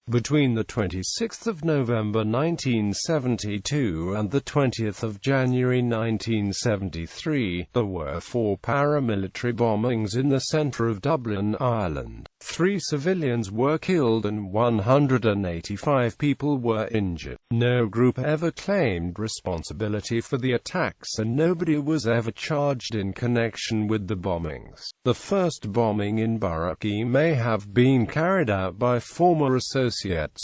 Between the 26th of November 1972 and the 20th of January 1973, there were 4 paramilitary bombings in the centre of Dublin, Ireland. 3 civilians were killed and 185 people were injured. No group ever claimed responsibility for the attacks and nobody was ever charged in connection with the bombings. The first bombing in Burgh Quay may have been carried out by former associates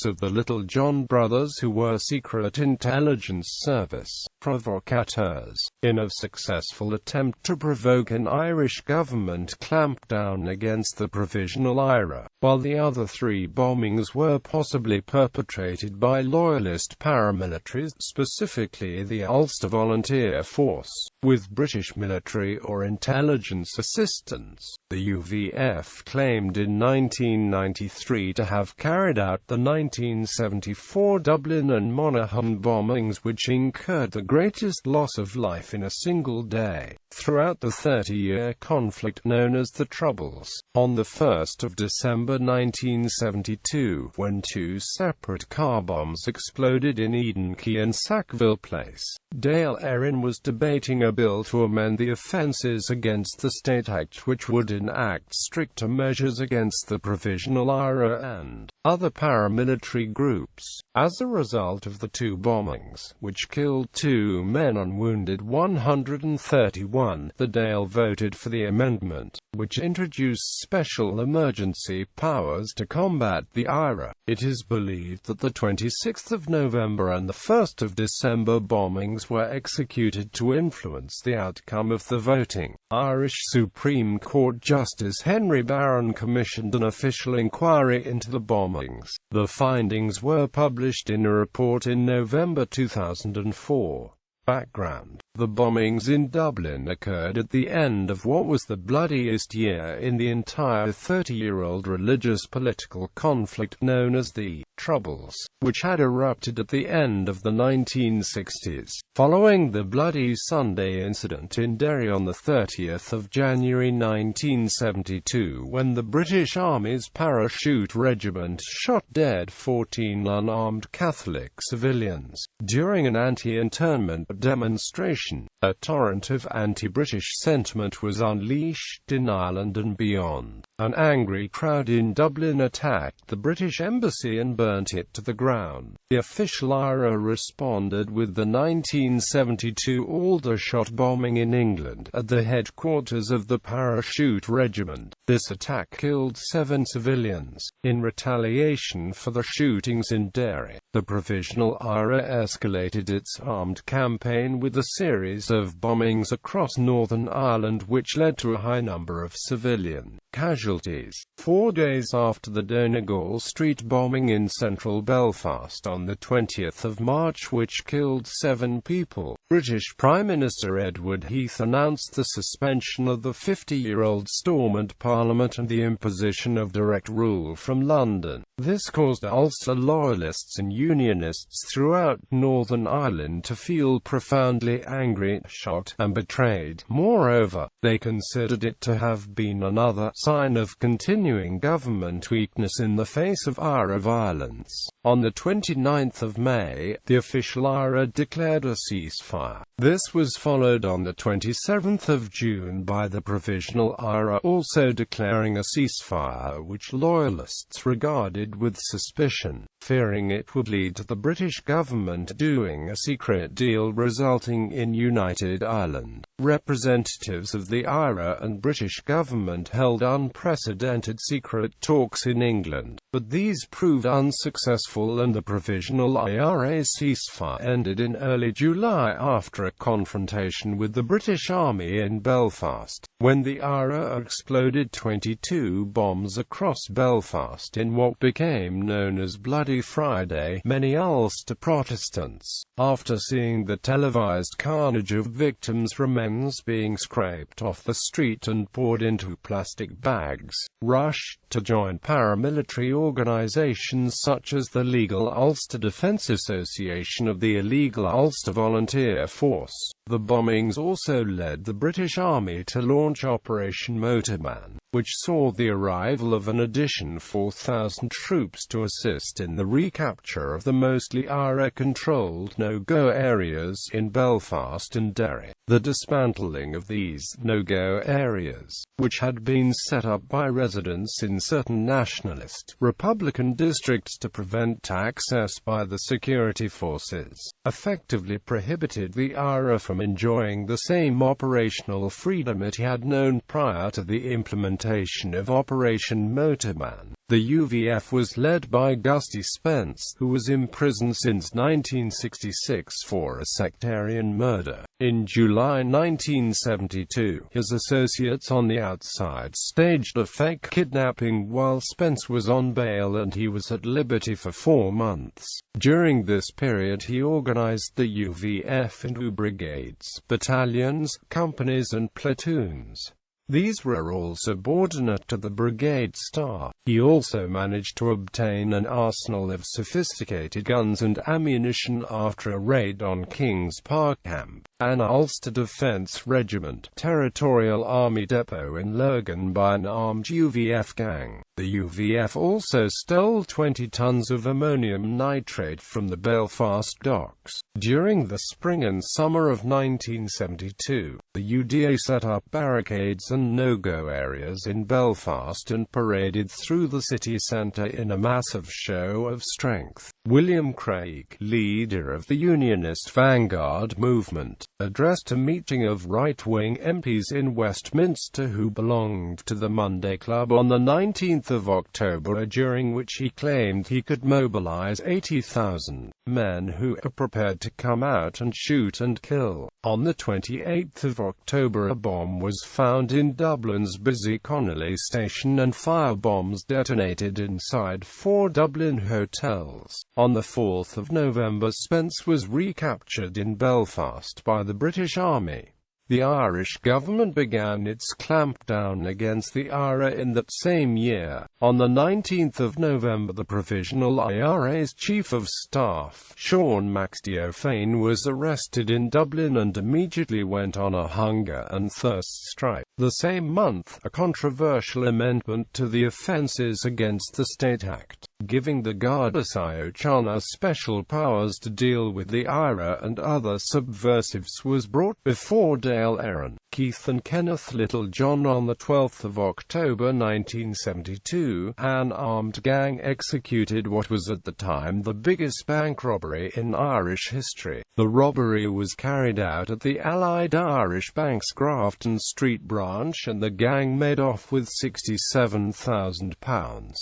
of the Littlejohn brothers who were secret intelligence service provocateurs, in a successful attempt to provoke an Irish government clampdown against the Provisional IRA, while the other 3 bombings were possibly perpetrated by loyalist paramilitaries, specifically the Ulster Volunteer Force, with British military or intelligence assistance. The UVF claimed in 1993 to have carried out the 1974 Dublin and Monaghan bombings, which incurred the greatest loss of life in a single day throughout the 30-year conflict known as the Troubles. On the 1st of December 1972, when 2 separate car bombs exploded in Eden Quay and Sackville Place, Dáil Éireann was debating a bill to amend the Offences Against the State Act, which would enact stricter measures against the Provisional IRA and other paramilitary groups. As a result of the 2 bombings, which killed 2 men and wounded 131, the Dáil voted for the amendment, which introduced special emergency powers to combat the IRA. It is believed that the 26th of November and the 1st of December bombings were executed to influence the outcome of the voting. Irish Supreme Court Justice Henry Barron commissioned an official inquiry into the bombings. The findings were published in a report in November 2004. Background: the bombings in Dublin occurred at the end of what was the bloodiest year in the entire 30-year-old religious political conflict known as the Troubles, which had erupted at the end of the 1960s, following the Bloody Sunday incident in Derry on the 30th of January 1972, when the British Army's Parachute Regiment shot dead 14 unarmed Catholic civilians during an anti-internment demonstration. A torrent of anti-British sentiment was unleashed in Ireland and beyond. An angry crowd in Dublin attacked the British Embassy and burnt it to the ground. The official IRA responded with the 1972 Aldershot bombing in England, at the headquarters of the Parachute Regiment. This attack killed 7 civilians. In retaliation for the shootings in Derry, the Provisional IRA escalated its armed campaign with a series of bombings across Northern Ireland, which led to a high number of civilian casualties. 4 days after the Donegal Street bombing in central Belfast on the 20th of March, which killed 7 people, British Prime Minister Edward Heath announced the suspension of the 50-year-old Stormont Parliament and the imposition of direct rule from London. This caused Ulster loyalists and unionists throughout Northern Ireland to feel profoundly angry, shocked, and betrayed. Moreover, they considered it to have been another sign of continuing government weakness in the face of IRA violence. On the 29th of May, the official IRA declared a ceasefire. This was followed on the 27th of June by the Provisional IRA also declaring a ceasefire, which loyalists regarded with suspicion, fearing it would lead to the British government doing a secret deal resulting in United Ireland. Representatives of the IRA and British government held unprecedented secret talks in England, but these proved unsuccessful and the Provisional IRA ceasefire ended in early July after a confrontation with the British Army in Belfast, when the IRA exploded 22 bombs across Belfast in what became known as Bloody Friday. Many Ulster Protestants, after seeing the televised carnage of victims' remains being scraped off the street and poured into plastic bags, rushed to join paramilitary organisations such as the Legal Ulster Defence Association of the illegal Ulster Volunteer Force. The bombings also led the British Army to launch Operation Motorman, which saw the arrival of an additional 4,000 troops to assist in the recapture of the mostly IRA-controlled no-go areas in Belfast and Derry. The dismantling of these no-go areas, which had been set up by residents in certain nationalist, Republican districts to prevent access by the security forces, effectively prohibited the IRA from enjoying the same operational freedom it had known prior to the implementation of Operation Motorman. The UVF was led by Gusty Spence, who was imprisoned since 1966 for a sectarian murder. In July 1972, his associates on the outside staged a fake kidnapping while Spence was on bail and he was at liberty for 4 months. During this period he organized the UVF into brigades, battalions, companies and platoons. These were all subordinate to the brigade star. He also managed to obtain an arsenal of sophisticated guns and ammunition after a raid on Kings Park Camp, an Ulster Defence Regiment, Territorial Army depot in Lurgan by an armed UVF gang. The UVF also stole 20 tons of ammonium nitrate from the Belfast docks. During the spring and summer of 1972, the UDA set up barricades and no-go areas in Belfast and paraded through the city centre in a massive show of strength. William Craig, leader of the Unionist Vanguard movement, addressed a meeting of right-wing MPs in Westminster who belonged to the Monday Club on the 19th of October, during which he claimed he could mobilise 80,000 men who are prepared to come out and shoot and kill. On the 28th of October, a bomb was found in Dublin's busy Connolly station and firebombs detonated inside 4 Dublin hotels. On the 4th of November, Spence was recaptured in Belfast by the British Army. The Irish government began its clampdown against the IRA in that same year. On the 19th of November, the Provisional IRA's Chief of Staff, Sean McDeofane, was arrested in Dublin and immediately went on a hunger and thirst strike. The same month, a controversial amendment to the Offences Against the State Act, giving the Garda Síochána special powers to deal with the IRA and other subversives, was brought before Dáil Éireann, Keith and Kenneth Littlejohn on the 12th of October 1972. An armed gang executed what was at the time the biggest bank robbery in Irish history. The robbery was carried out at the Allied Irish Bank's Grafton Street branch and the gang made off with £67,000.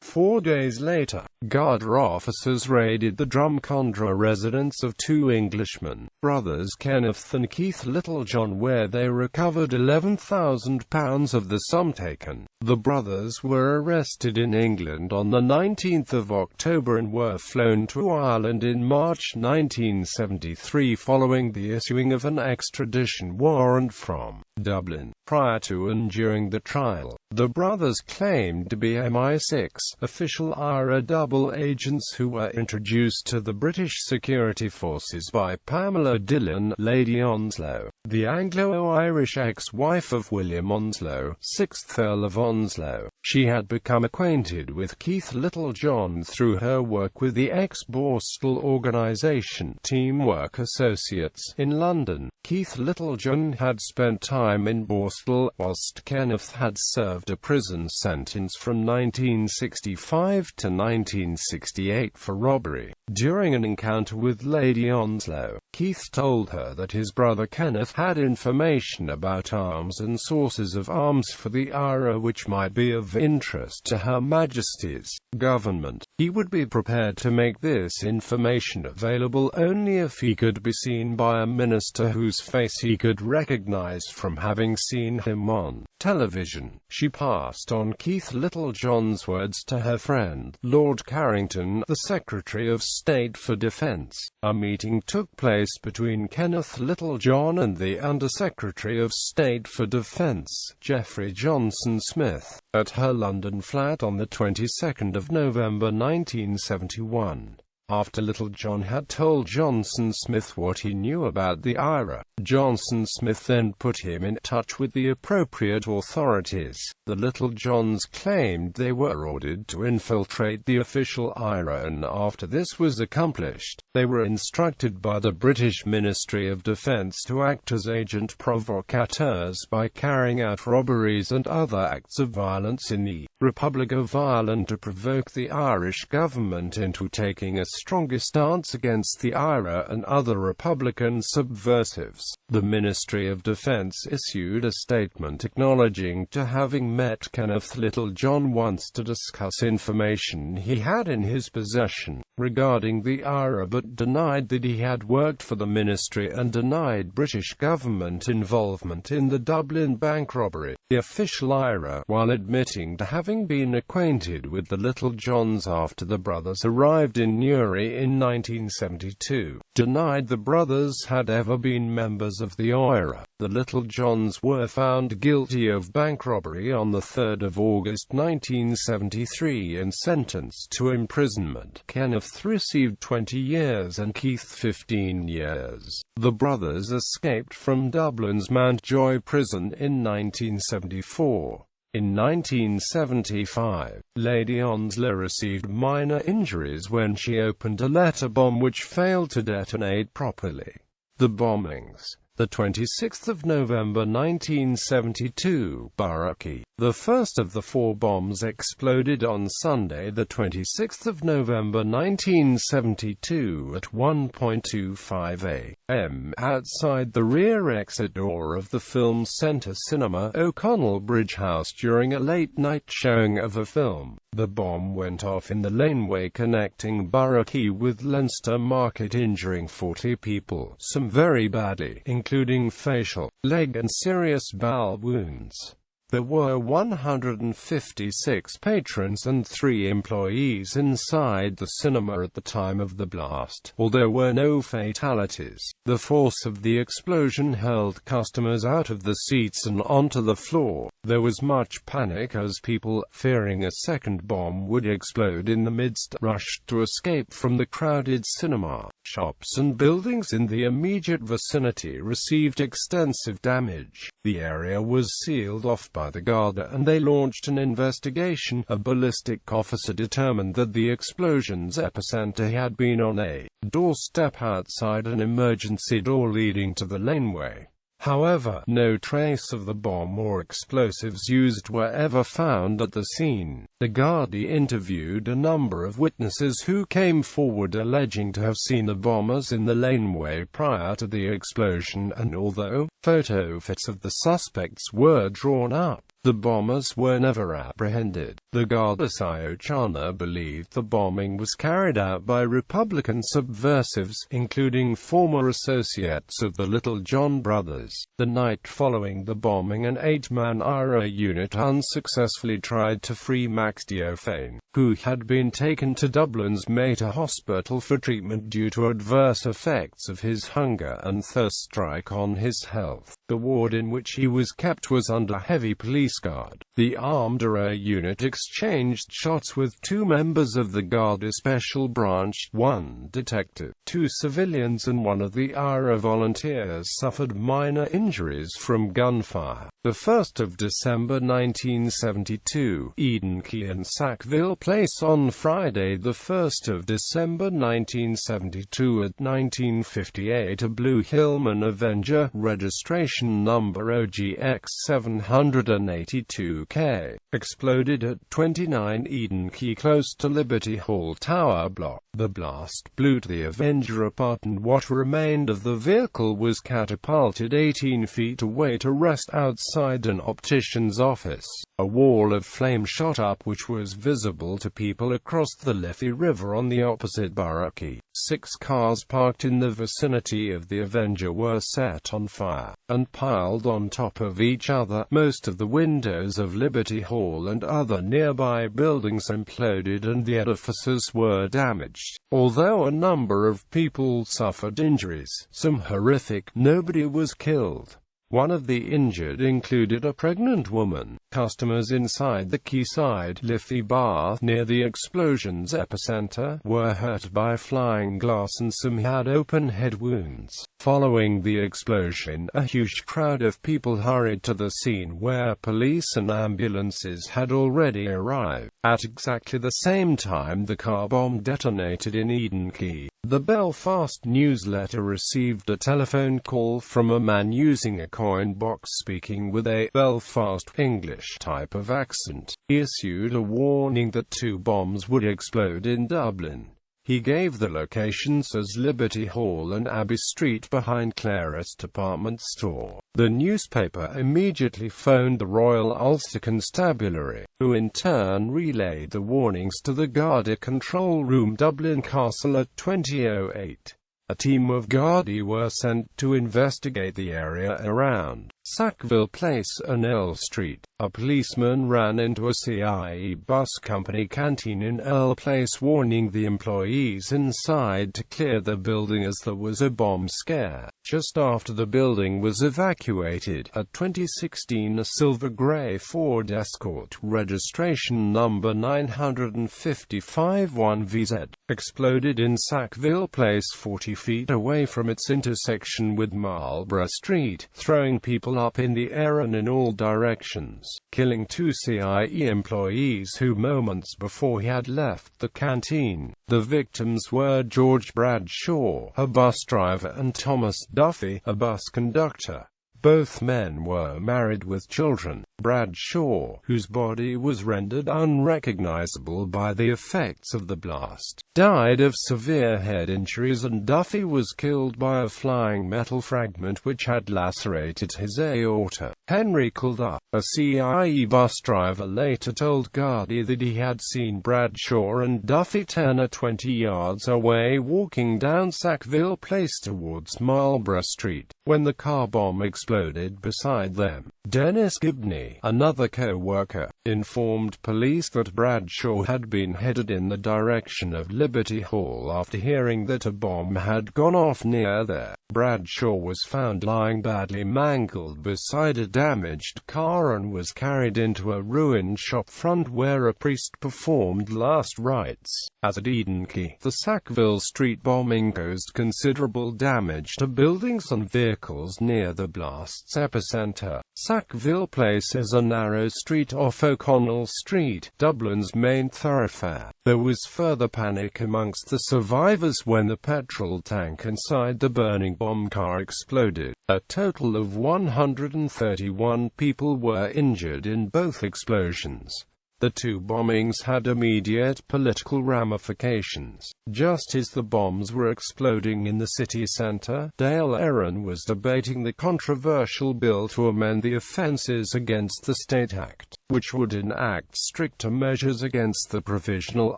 4 days later, Garda officers raided the Drumcondra residence of 2 Englishmen, brothers Kenneth and Keith Littlejohn, where they recovered £11,000 of the sum taken. The brothers were arrested in England on the 19th of October and were flown to Ireland in March 1973 following the issuing of an extradition warrant from Dublin. Prior to and during the trial, the brothers claimed to be MI6 official IRA double agents who were introduced to the British security forces by Pamela Dillon, Lady Onslow, the Anglo-Irish ex-wife of William Onslow, 6th Earl of Onslow. She had become acquainted with Keith Littlejohn through her work with the ex-Borstal organisation Teamwork Associates in London. Keith Littlejohn had spent time in Borstal, whilst Kenneth had served a prison sentence from 1965 to 1968 for robbery. During an encounter with Lady Onslow, Keith told her that his brother Kenneth had information about arms and sources of arms for the IRA which might be of interest to Her Majesty's government. He would be prepared to make this information available only if he could be seen by a minister whose face he could recognize from having seen him on television. She passed on Keith Littlejohn's words to her friend, Lord Carrington, the Secretary of State for Defence. A meeting took place between Kenneth Littlejohn and the Under-Secretary of State for Defence, Geoffrey Johnson Smith, at her London flat on the 22nd of November 1971. After Littlejohn had told Johnson Smith what he knew about the IRA, Johnson Smith then put him in touch with the appropriate authorities. The Littlejohns claimed they were ordered to infiltrate the official IRA, and after this was accomplished, they were instructed by the British Ministry of Defence to act as agent provocateurs by carrying out robberies and other acts of violence in the Republic of Ireland to provoke the Irish government into taking a stronger stance against the IRA and other Republican subversives. The Ministry of Defence issued a statement acknowledging to having met Kenneth Littlejohn once to discuss information he had in his possession regarding the IRA, but denied that he had worked for the ministry and denied British government involvement in the Dublin bank robbery. The official IRA, while admitting to having been acquainted with the Littlejohns after the brothers arrived in Newry in 1972, denied the brothers had ever been members of the IRA. The Littlejohns were found guilty of bank robbery on 3 August 1973 and sentenced to imprisonment. Kenneth received 20 years and Keith 15 years. The brothers escaped from Dublin's Mountjoy prison in 1974. In 1975, Lady Onslow received minor injuries when she opened a letter bomb which failed to detonate properly. The bombings. The 26th of November 1972, Burgh Quay. The first of the 4 bombs exploded on Sunday, the 26th of November 1972 at 1:25 a.m. outside the rear exit door of the Film Centre Cinema, O'Connell Bridge House, during a late-night showing of a film. The bomb went off in the laneway connecting Burgh Quay with Leinster Market, injuring 40 people, some very badly, including facial, leg and serious bowel wounds. There were 156 patrons and 3 employees inside the cinema at the time of the blast. Although there were no fatalities, the force of the explosion hurled customers out of the seats and onto the floor. There was much panic as people, fearing a second bomb would explode in the midst, rushed to escape from the crowded cinema. Shops and buildings in the immediate vicinity received extensive damage. The area was sealed off by the Garda and they launched an investigation. A ballistic officer determined that the explosion's epicenter had been on a doorstep outside an emergency door leading to the laneway. However, no trace of the bomb or explosives used were ever found at the scene. The Gardaí interviewed a number of witnesses who came forward alleging to have seen the bombers in the laneway prior to the explosion, and although photo fits of the suspects were drawn up, the bombers were never apprehended. The Garda Síochána believed the bombing was carried out by Republican subversives, including former associates of the Littlejohn brothers. The night following the bombing, an 8-man IRA unit unsuccessfully tried to free Max Diofane, who had been taken to Dublin's Mater Hospital for treatment due to adverse effects of his hunger and thirst strike on his health. The ward in which he was kept was under heavy police guard. The armed IRA unit exchanged shots with 2 members of the Guardar Special Branch, 1 detective, 2 civilians and 1 of the IRA volunteers suffered minor injuries from gunfire. The 1st of December 1972, Eden Quay and Sackville Place. On Friday the 1st of December 1972 at 19:58, a blue Hillman Avenger, registration number OGX 782K, exploded at 29 Eden Quay close to Liberty Hall Tower Block. The blast blew the Avenger apart and what remained of the vehicle was catapulted 18 feet away to rest outside an optician's office. A wall of flame shot up which was visible to people across the Liffey River on the opposite Burgh Quay. 6 cars parked in the vicinity of the Avenger were set on fire and piled on top of each other. Most of the windows of Liberty Hall and other nearby buildings imploded and the edifices were damaged. Although a number of people suffered injuries, some horrific, nobody was killed. One of the injured included a pregnant woman. Customers inside the quayside Liffey bar, near the explosion's epicenter, were hurt by flying glass and some had open head wounds. Following the explosion, a huge crowd of people hurried to the scene where police and ambulances had already arrived. At exactly the same time the car bomb detonated in Quay. The Belfast newsletter received a telephone call from a man using a coin box speaking with a Belfast English type of accent. He issued a warning that 2 bombs would explode in Dublin. He gave the locations as Liberty Hall and Abbey Street behind Clara's department store. The newspaper immediately phoned the Royal Ulster Constabulary, who in turn relayed the warnings to the Garda control room Dublin Castle at 20:08. A team of Gardaí were sent to investigate the area around Sackville Place and Earl Street. A policeman ran into a CIE bus company canteen in Earl Place, warning the employees inside to clear the building as there was a bomb scare. Just after the building was evacuated, a 2016 silver grey Ford Escort, registration number 955 1VZ, exploded in Sackville Place 40 feet away from its intersection with Marlborough Street, throwing people up in the air and in all directions, killing 2 CIE employees who moments before he had left the canteen. The victims were George Bradshaw, a bus driver, and Thomas Duffy, a bus conductor. Both men were married with children. Bradshaw, whose body was rendered unrecognizable by the effects of the blast, died of severe head injuries, and Duffy was killed by a flying metal fragment which had lacerated his aorta. Henry Calder, a CIE bus driver, later told Gardaí that he had seen Bradshaw and Duffy 10 or 20 yards away walking down Sackville Place towards Marlborough Street, when the car bomb exploded beside them. Dennis Gibney, another co-worker, informed police that Bradshaw had been headed in the direction of Liberty Hall after hearing that a bomb had gone off near there. Bradshaw was found lying badly mangled beside a damaged car and was carried into a ruined shop front where a priest performed last rites. As at Quay, the Sackville Street bombing caused considerable damage to buildings and vehicles near the blast's epicenter. Sackville Place is a narrow street off O'Connell Street, Dublin's main thoroughfare. There was further panic amongst the survivors when the petrol tank inside the burning bomb car exploded. A total of 131 people were injured in both explosions. The 2 bombings had immediate political ramifications. Just as the bombs were exploding in the city centre, Dáil Éireann was debating the controversial bill to amend the Offences Against the State Act, which would enact stricter measures against the Provisional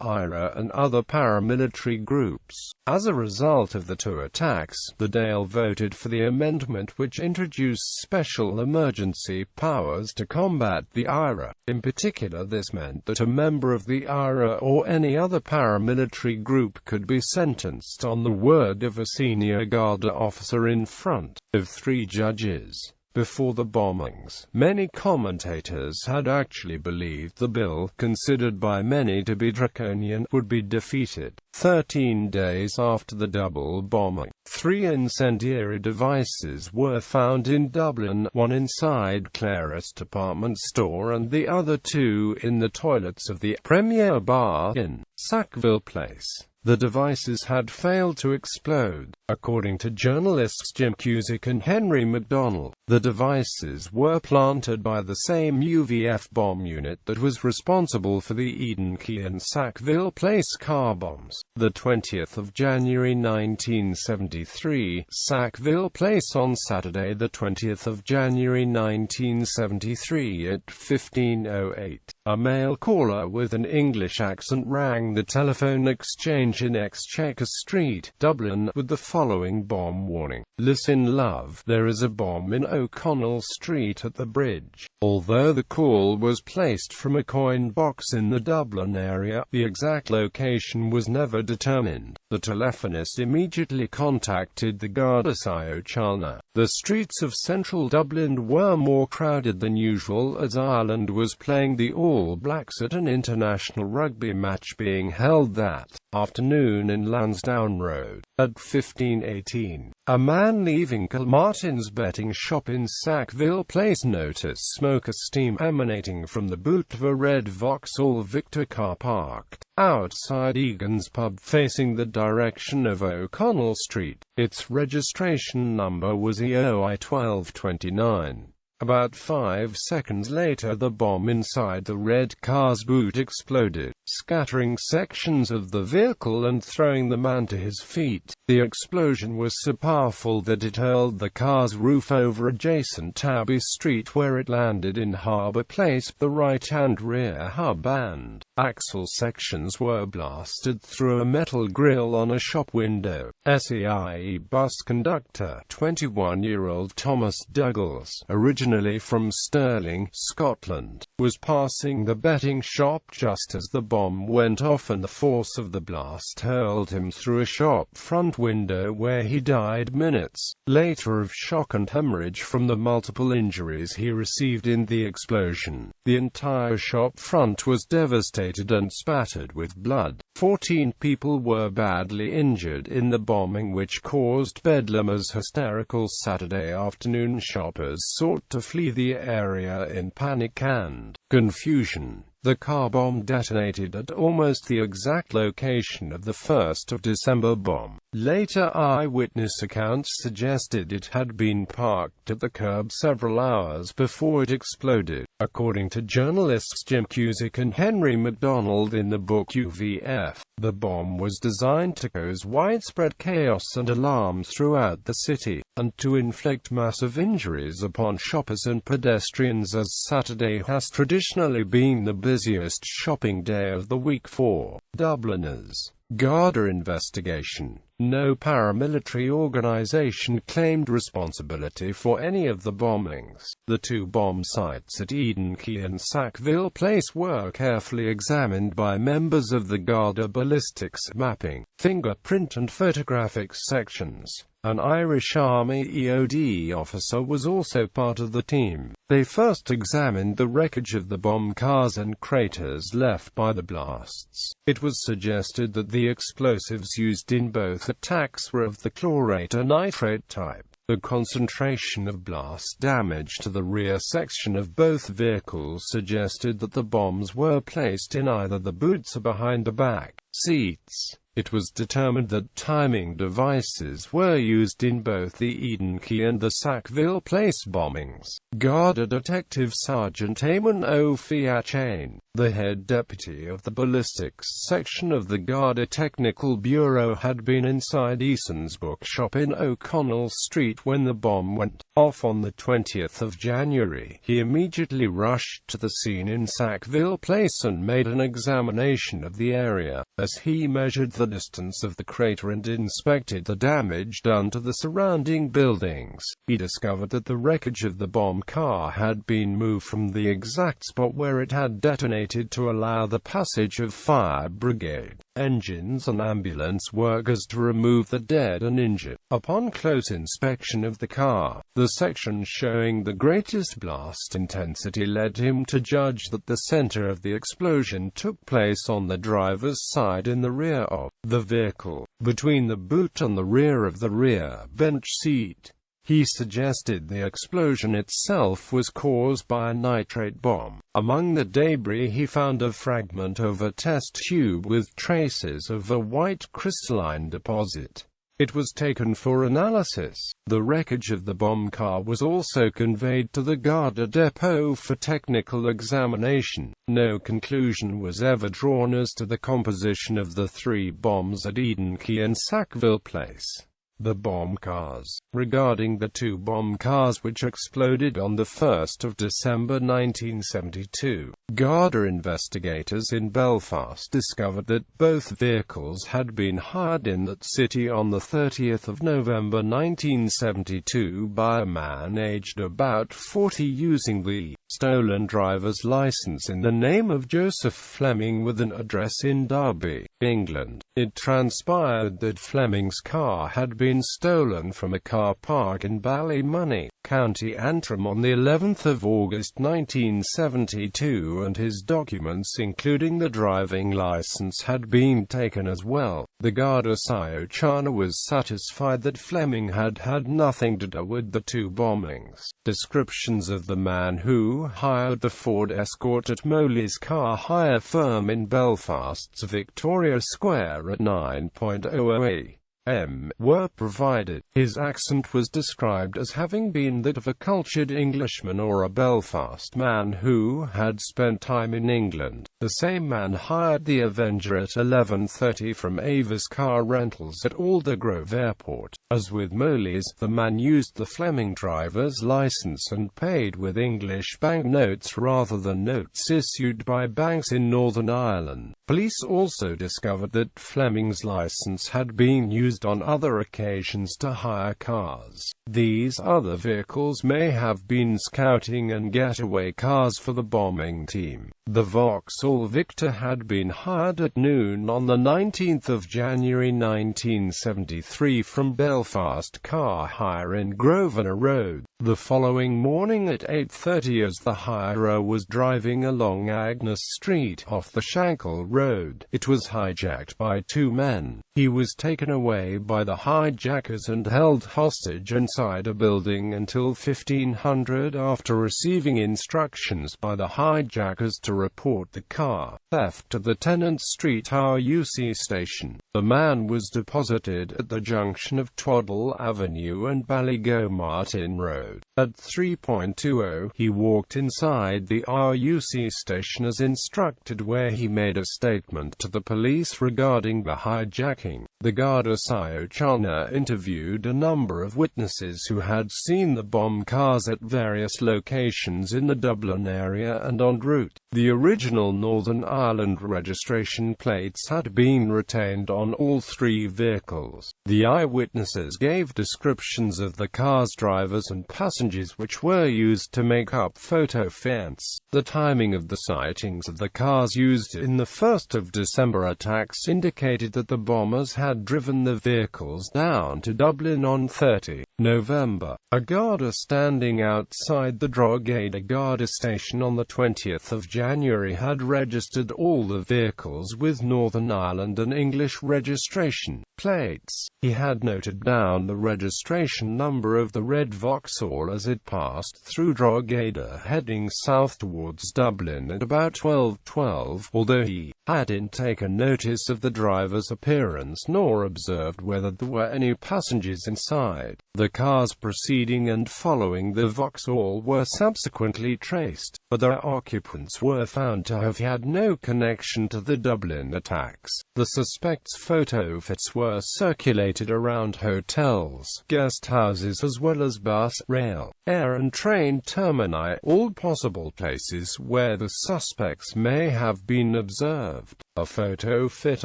IRA and other paramilitary groups. As a result of the 2 attacks, the Dáil voted for the amendment which introduced special emergency powers to combat the IRA. In particular, this meant that a member of the IRA or any other paramilitary group could be sentenced on the word of a senior Garda officer in front of 3 judges. Before the bombings, many commentators had actually believed the bill, considered by many to be draconian, would be defeated. 13 days after the double bombing, 3 incendiary devices were found in Dublin, 1 inside Clara's department store and the other 2 in the toilets of the Premier Bar in Sackville Place. The devices had failed to explode. According to journalists Jim Cusick and Henry MacDonald, the devices were planted by the same UVF bomb unit that was responsible for the Quay and Sackville Place car bombs. The 20th of January 1973, Sackville Place. On Saturday the 20th of January 1973 at 15:08, a male caller with an English accent rang the telephone exchange in Exchequer Street, Dublin, with the following bomb warning. "Listen, love, there is a bomb in O'Connell Street at the bridge. Although the call was placed from a coin box in the Dublin area, the exact location was never determined. The telephonist immediately contacted the Garda Síochána. The streets of central Dublin were more crowded than usual as Ireland was playing the All Blacks at an international rugby match being held that afternoon in Lansdowne Road. At 15:18, a man leaving Kilmartin's betting shop in Sackville Place noticed smoke and steam emanating from the boot of a red Vauxhall Victor car parked outside Egan's pub facing the direction of O'Connell Street. Its registration number was EOI 1229. About 5 seconds later, the bomb inside the red car's boot exploded, scattering sections of the vehicle and throwing the man to his feet. The explosion was so powerful that it hurled the car's roof over adjacent Abbey Street, where it landed in Harbour Place. The right and rear hub and axle sections were blasted through a metal grille on a shop window. SEIE bus conductor, 21-year-old Thomas Douglas, originally from Stirling, Scotland, was passing the betting shop just as the bomb went off, and the force of the blast hurled him through a shop front window where he died minutes later of shock and hemorrhage from the multiple injuries he received in the explosion. The entire shop front was devastated and spattered with blood. 14 people were badly injured in the bombing, which caused bedlam as hysterical Saturday afternoon shoppers sought to flee the area in panic and confusion. The car bomb detonated at almost the exact location of the 1st of December bomb. Later eyewitness accounts suggested it had been parked at the curb several hours before it exploded. According to journalists Jim Cusick and Henry MacDonald in the book UVF, the bomb was designed to cause widespread chaos and alarm throughout the city, and to inflict massive injuries upon shoppers and pedestrians, as Saturday has traditionally been the busiest shopping day of the week for Dubliners. Guardar Investigation. No paramilitary organization claimed responsibility for any of the bombings. The two bomb sites at Eden Quay and Sackville Place were carefully examined by members of the Garda ballistics, mapping, fingerprint and photographic sections. An Irish Army EOD officer was also part of the team. They first examined the wreckage of the bomb cars and craters left by the blasts. It was suggested that the explosives used in both attacks were of the chlorate or nitrate type. The concentration of blast damage to the rear section of both vehicles suggested that the bombs were placed in either the boots or behind the back seats. It was determined that timing devices were used in both the Eden Quay and the Sackville Place bombings. Garda Detective Sergeant Eamon O'Fiachane, the head deputy of the ballistics section of the Garda Technical Bureau, had been inside Eason's bookshop in O'Connell Street when the bomb went off on the 20th of January. He immediately rushed to the scene in Sackville Place and made an examination of the area. As he measured the distance of the crater and inspected the damage done to the surrounding buildings, he discovered that the wreckage of the bomb car had been moved from the exact spot where it had detonated to allow the passage of fire brigade engines and ambulance workers to remove the dead and injured. Upon close inspection of the car, the section showing the greatest blast intensity led him to judge that the center of the explosion took place on the driver's side in the rear of the vehicle, between the boot and the rear of the rear bench seat. He suggested the explosion itself was caused by a nitrate bomb. Among the debris he found a fragment of a test tube with traces of a white crystalline deposit. It was taken for analysis. The wreckage of the bomb car was also conveyed to the Garda depot for technical examination. No conclusion was ever drawn as to the composition of the three bombs at Eden Quay and Sackville Place. The bomb cars. Regarding the two bomb cars which exploded on the 1st of December 1972, Guardar investigators in Belfast discovered that both vehicles had been hired in that city on the 30th of November 1972 by a man aged about 40 using the stolen driver's license in the name of Joseph Fleming with an address in Derby, England. It transpired that Fleming's car had been stolen from a car park in Ballymoney, County Antrim on the 11th of August 1972, and his documents including the driving license had been taken as well. The Garda Síochána was satisfied that Fleming had had nothing to do with the two bombings. Descriptions of the man who hired the Ford Escort at Moley's car hire firm in Belfast's Victoria Square at 9:00 a.m. were provided. His accent was described as having been that of a cultured Englishman or a Belfast man who had spent time in England. The same man hired the Avenger at 11:30 from Ava's Car Rentals at Aldergrove Airport. As with Moley's, the man used the Fleming driver's license and paid with English banknotes rather than notes issued by banks in Northern Ireland. Police also discovered that Fleming's license had been used on other occasions to hire cars. These other vehicles may have been scouting and getaway cars for the bombing team. The Vauxhall Victor had been hired at noon on the 19th of January 1973 from Belfast Car Hire in Grosvenor Road. The following morning at 8:30, as the hirer was driving along Agnes Street off the Shankill Road, it was hijacked by two men. He was taken away by the hijackers and held hostage inside a building until 1500 after receiving instructions by the hijackers to report the car theft to the Tennant Street RUC station. The man was deposited at the junction of Twaddle Avenue and Ballygomartin Road. At 3:20, he walked inside the RUC station as instructed, where he made a statement to the police regarding the hijacking. The Garda Síochána interviewed a number of witnesses who had seen the bomb cars at various locations in the Dublin area and en route. The original Northern Ireland registration plates had been retained on all three vehicles. The eyewitnesses gave descriptions of the car's drivers and passengers which were used to make up photo fence. The timing of the sightings of the cars used in the 1st of December attacks indicated that the bombers had driven the vehicles down to Dublin on 30 November. A Garda standing outside the Drogheda Garda station on the 20th of January had registered all the vehicles with Northern Ireland and English registration plates. He had noted down the registration number of the red Vauxhall as it passed through Drogheda heading south towards Dublin at about 12:12, although he hadn't taken notice of the driver's appearance nor observed whether there were any passengers inside. The cars preceding and following the Vauxhall were subsequently traced, but their occupants were found to have had no connection to the Dublin attacks. The suspects' photo fits were circulated around hotels, guest houses as well as bus, rail, air and train termini, all possible places where the suspects may have been observed. A photo fit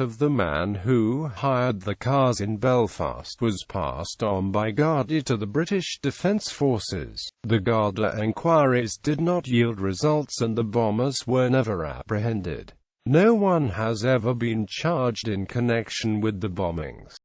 of the man who hired the cars in Belfast was passed on by Garda to the British Defence Forces. The Garda enquiries did not yield results and the bombers were never apprehended. No one has ever been charged in connection with the bombings.